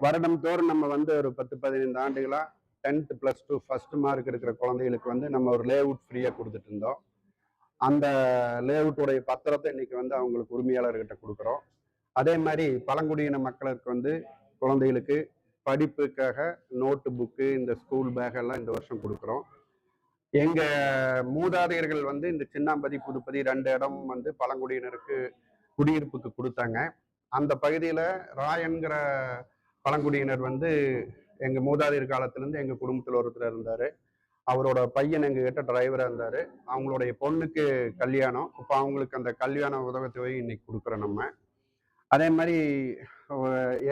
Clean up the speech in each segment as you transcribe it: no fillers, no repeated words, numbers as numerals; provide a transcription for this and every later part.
வருடம் தோறும் நம்ம வந்து ஒரு 10-15 ஆண்டுகளா 10th +2 ஃபர்ஸ்ட் மார்க் இருக்கிற குழந்தைகளுக்கு வந்து நம்ம ஒரு லேஅவுட் ஃப்ரீயா கொடுத்துட்டு இருந்தோம். அந்த லேஅவுட்டுடைய பத்திரத்தை இன்னைக்கு வந்து அவங்களுக்கு உரிமையாளர்கிட்ட கொடுக்குறோம். அதே மாதிரி பழங்குடியின மக்களுக்கு வந்து குழந்தைகளுக்கு படிப்புக்காக நோட்டு புக்கு, இந்த ஸ்கூல் பேக் எல்லாம் இந்த வருஷம் கொடுக்குறோம். எங்க மூதாதையர்கள் வந்து இந்த சின்னாம்பதி, புதுப்பதி 2 இடம் வந்து பழங்குடியினருக்கு குடியிருப்புக்கு கொடுத்தாங்க. அந்த பகுதியில ராயன்கிற பழங்குடியினர் வந்து எங்க மூதாதையர் காலத்திலேருந்து எங்க குடும்பத்தில் ஒருத்தர் இருந்தாரு. அவரோட பையன் எங்க கிட்ட டிரைவரா இருந்தாரு. அவங்களுடைய பொண்ணுக்கு கல்யாணம். இப்போ அவங்களுக்கு அந்த கல்யாண உதவித்தொகை இன்னைக்கு கொடுக்குறோம் நம்ம. அதே மாதிரி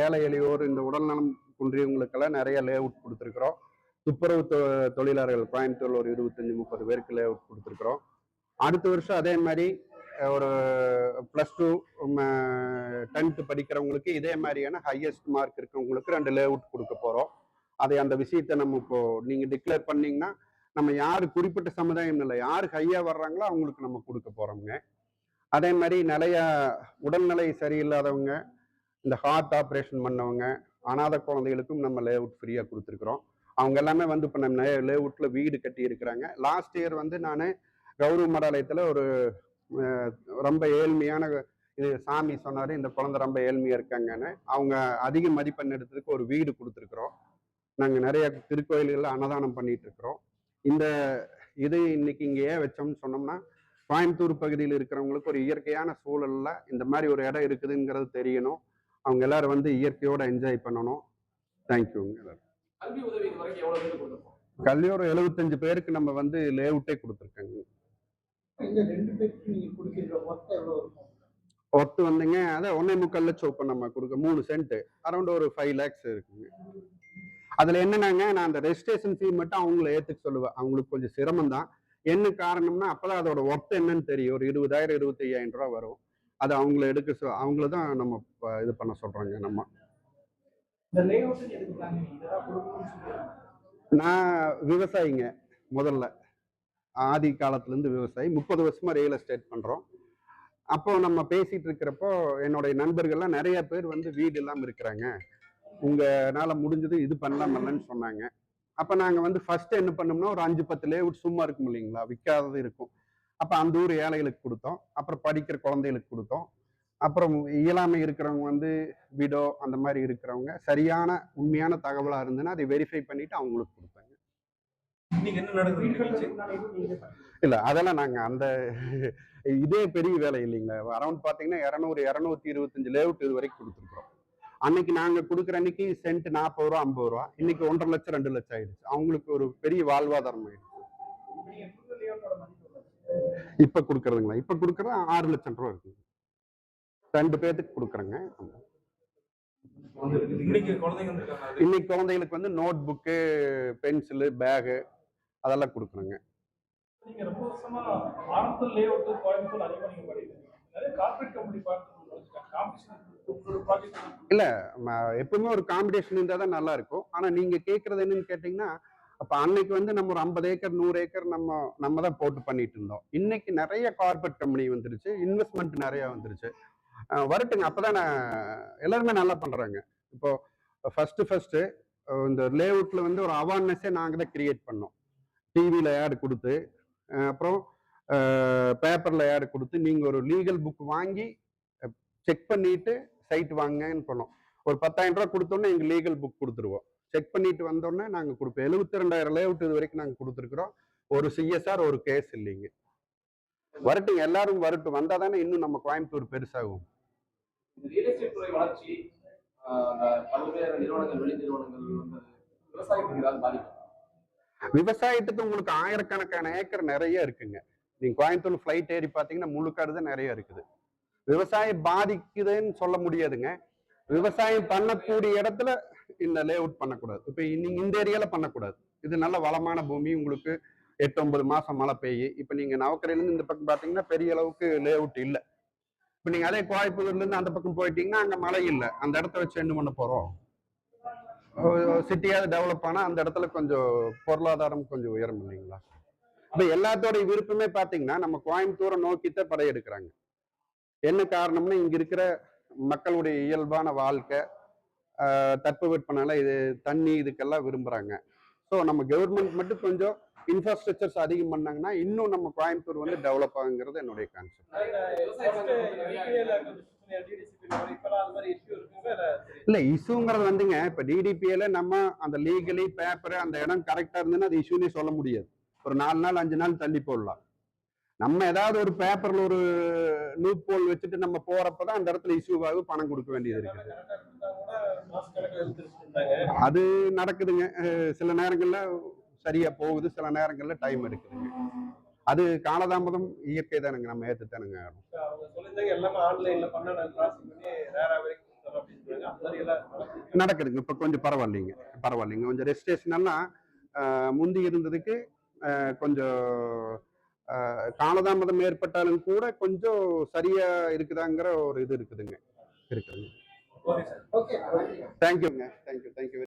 ஏழை எளியோர், இந்த உடல்நலம் குன்றியவங்களுக்கெல்லாம் நிறைய லேஅவுட் கொடுத்துருக்குறோம். துப்புரவு தொழிலாளர்கள் கோயம்புத்தூர்ல ஒரு 25-30 பேருக்கு லேஅவுட் கொடுத்துருக்குறோம். அடுத்த வருஷம் அதே மாதிரி ஒரு +2 10th படிக்கிறவங்களுக்கு இதே மாதிரியான ஹையஸ்ட் மார்க் இருக்கிறவங்களுக்கு 2 லேஅவுட் கொடுக்க போறோம். அந்த விஷயத்தை நம்ம இப்போ நீங்க டிக்ளேர் பண்ணீங்கன்னா நம்ம யாரு குறிப்பிட்ட சமுதாயம் இல்லை, யாரு ஹையா வர்றாங்களோ அவங்களுக்கு நம்ம கொடுக்க போறோங்க. அதே மாதிரி நிறைய உடல்நிலை சரியில்லாதவங்க, இந்த ஹார்ட் ஆப்ரேஷன் பண்ணவங்க, அனாதை குழந்தைகளுக்கும் நம்ம லேஅவுட் ஃப்ரீயா கொடுத்துருக்குறோம். அவங்க எல்லாமே வந்து இப்போ நம்ம லேஅவுட்ல வீடு கட்டி இருக்கிறாங்க. லாஸ்ட் இயர் வந்து நான் கௌரவ மடாலயத்தில் ஒரு ரொம்ப ஏழ்மையான, இது சாமி சொன்னாரு இந்த குழந்தை ரொம்ப ஏழ்மையா இருக்காங்கன்னு, அவங்க அதிக மதிப்பெண் எடுத்ததுக்கு ஒரு வீடு கொடுத்துருக்குறோம். நாங்கள் நிறைய திருக்கோயில்களில் அன்னதானம் பண்ணிட்டு இருக்கிறோம். இந்த இது இன்னைக்கு இங்கே ஏன் வச்சோம்னு சொன்னோம்னா, கோயம்புத்தூர் பகுதியில் இருக்கிறவங்களுக்கு ஒரு இயற்கையான சூழல்ல இந்த மாதிரி ஒரு இடம் இருக்குதுங்கிறது தெரியணும். அவங்க எல்லாரும் வந்து இயற்கையோட என்ஜாய் பண்ணணும். தேங்க்யூங்க எல்லாரும். கல்வி ஒரு 75 பேருக்கு நம்ம வந்து லேஅவுட்டே கொடுத்துருக்கோங்க. ஒர்த்து வந்துங்க அதான் 1.25 லட்சம் இப்போ நம்ம கொடுக்க 3 சென்ட் அரௌண்ட் ஒரு 5 lakhs இருக்குங்க. அதுல என்னன்னாங்க, நான் அந்த ரெஜிஸ்ட்ரேஷன் ஃபீ மட்டும் அவங்கள ஏத்துக்க சொல்லுவேன். அவங்களுக்கு கொஞ்சம் சிரமம் தான். என்ன காரணம்னா அப்பதான் அதோட ஒர்த் என்னன்னு தெரியும். ஒரு 20,000 25,000 ரூபா வரும். அது அவங்கள எடுக்க அவங்கள தான் நம்ம இது பண்ண சொல்றோங்க. நம்ம நான் விவசாயிங்க முதல்ல, ஆதி காலத்துல இருந்து விவசாயி. 30 வருஷமா ரியல் எஸ்டேட் பண்றோம். அப்போ நம்ம பேசிட்டு இருக்கிறப்போ என்னுடைய நண்பர்கள்லாம் நிறைய பேர் வந்து வீடு இல்லாமல் இருக்கிறாங்க, உங்களால முடிஞ்சது இது பண்ணலாம்லன்னு சொன்னாங்க. அப்ப நாங்க வந்து ஃபர்ஸ்ட் என்ன பண்ணோம்னா ஒரு 5-10 லேஅவுட் சும்மா இருக்கும் இல்லைங்களா, விற்காதது இருக்கும். அப்ப அந்த ஊர் ஏழைகளுக்கு கொடுத்தோம். அப்புறம் படிக்கிற குழந்தைகளுக்கு கொடுத்தோம். அப்புறம் இயலாமை இருக்கிறவங்க வந்து விடோ அந்த மாதிரி இருக்கிறவங்க சரியான உண்மையான தகவலா இருந்ததுன்னா அதை வெரிஃபை பண்ணிட்டு அவங்களுக்கு கொடுத்தாங்க. இல்ல அதெல்லாம் நாங்க அந்த இதே பெரிய வேலை இல்லைங்களா. அரௌண்ட் பாத்தீங்கன்னா 200-225 லேஅவுட் இது வரைக்கும் கொடுத்துருக்கோம். அன்னைக்கு நாங்க கொடுக்குற அன்னைக்கு சென்ட் 40 ரூபா 50 ரூபா, இன்னைக்கு 1.5 லட்சம் 2 லட்சம் ஆயிடுச்சு. அவங்களுக்கு ஒரு பெரிய வாழ்வாதாரம் ஆயிடுச்சு. இப்ப கொடுக்கறதுங்களா, இப்ப கொடுக்கறது 6 லட்சம் ரூபா இருக்கு. 2 பேருக்கு கொடுக்குறேங்க. இன்னைக்கு குழந்தைகளுக்கு வந்து நோட் புக்கு, பென்சிலு, பேகு அதெல்லாம் கொடுக்குறேங்க. இல்ல எப்பவுமே ஒரு காம்படிஷன் இருந்தா தான் நல்லா இருக்கும். ஆனா நீங்க கேட்கறது என்னன்னு கேட்டீங்கன்னா, அப்ப அன்னைக்கு வந்து நம்ம ஒரு 50 ஏக்கர் 100 ஏக்கர் நம்ம தான் போட்டு பண்ணிட்டு இருந்தோம். இன்னைக்கு நிறைய கார்பரேட் கம்பெனி வந்துருச்சு, இன்வெஸ்ட்மெண்ட் நிறைய வந்துருச்சு. வரட்டுங்க, அப்பதான் எல்லாருமே நல்லா பண்றாங்க. இப்போ ஃபர்ஸ்ட் இந்த லேஅவுட்ல வந்து ஒரு அவேர்னஸே நாங்க தான் கிரியேட் பண்ணோம். டிவியில ஆட் கொடுத்து, அப்புறம் பேப்பர்ல ஆட் கொடுத்து, நீங்க ஒரு லீகல் புக் வாங்கி செக் பண்ணிட்டு சைட் வாங்கன்னு பண்ணோம். ஒரு 10,000 ரூபாய் கொடுத்தோன்னே எங்க லீகல் புக் கொடுத்துருவோம். செக் பண்ணிட்டு வந்தோடனே நாங்க கொடுப்போம். 72,000 லேஅவுட் இது வரைக்கும் நாங்க கொடுத்துருக்குறோம். ஒரு சிஎஸ்ஆர் ஒரு கேஸ் இல்லைங்க. வரட்டும், எல்லாரும் வரட்டும், வந்தா தானே இன்னும் நம்ம கோயம்புத்தூர் பெருசாகும். விவசாயத்துக்கு உங்களுக்கு ஆயிரக்கணக்கான ஏக்கர் நிறைய இருக்குங்க. நீங்க கோயம்புத்தூர் ஃபிளைட் ஏறி பாத்தீங்கன்னா முழுக்காடு தான் நிறைய இருக்குது. விவசாயம் பாதிக்குதுன்னு சொல்ல முடியாதுங்க. விவசாயம் பண்ணக்கூடிய இடத்துல இந்த லேஅவுட் பண்ணக்கூடாது. இப்ப நீங்க இந்த ஏரியால பண்ணக்கூடாது. இது நல்ல வளமான பூமி, உங்களுக்கு 8-9 மாசம் மழை பெய்யும். இப்ப நீங்க நவக்கரையிலிருந்து இந்த பக்கம் பாத்தீங்கன்னா பெரிய அளவுக்கு லேஅவுட் இல்லை. இப்ப நீங்க அதே கோயம்புத்தூர்ல இருந்து அந்த பக்கம் போயிட்டீங்கன்னா அங்க மழை இல்லை. அந்த இடத்த வச்சு என்ன பண்ண போறோம்? சிட்டியாவது டெவலப் ஆனா அந்த இடத்துல கொஞ்சம் பொருளாதாரம் கொஞ்சம் உயரும் இல்லைங்களா. இப்ப எல்லாத்தோடைய விருப்பமே பாத்தீங்கன்னா நம்ம கோயம்புத்தூரை நோக்கித்தான் படையெடுக்கிறாங்க. என்ன காரணம்னா இங்க இருக்கிற மக்களுடைய இயல்பான வாழ்க்கை, தட்பவெப்பனால இது தண்ணி இதுக்கெல்லாம் விரும்புறாங்க. ஸோ நம்ம கவர்மெண்ட் மட்டும் கொஞ்சம் இன்ஃப்ராஸ்ட்ரக்சர்ஸ் அதிகம் பண்ணாங்கன்னா இன்னும் நம்ம கோயம்புத்தூர் வந்து டெவலப் ஆகுங்கிறது என்னுடைய கான்செப்ட். இல்ல இஷ்யூங்கிறது வந்துங்க இப்ப டிடிபிஏல நம்ம அந்த லீகலி பேப்பர் அந்த இடம் கரெக்டா இருந்ததுன்னா அது இஷ்யூனே சொல்ல முடியாது. ஒரு 4 நாள் 5 நாள் தள்ளி போடலாம். நம்ம ஏதாவது ஒரு பேப்பர்ல ஒரு லூப் போல் வச்சுட்டு நம்ம போறப்பதான் அந்த இடத்துல இஷ்யூவாக பணம் கொடுக்க வேண்டியது இருக்குது. அது நடக்குதுங்க. சில நேரங்கள்ல சரியா போகுது, சில நேரங்கள்ல டைம் எடுக்குதுங்க. அது காலதாமதம் இயற்கை தானுங்க, நம்ம ஏத்துத்தானுங்க. நடக்குதுங்க. இப்ப கொஞ்சம் பரவாயில்லைங்க, கொஞ்சம் ரெஜிஸ்ட்ரேஷன் எல்லாம் முந்தி இருந்ததுக்கு கொஞ்சம் காலதாமதம் ஏற்பட்டாலும் கூட கொஞ்சம் சரியா இருக்குதாங்கிற ஒரு இது இருக்குதுங்க. தேங்க்யூங்க. தேங்க்யூ.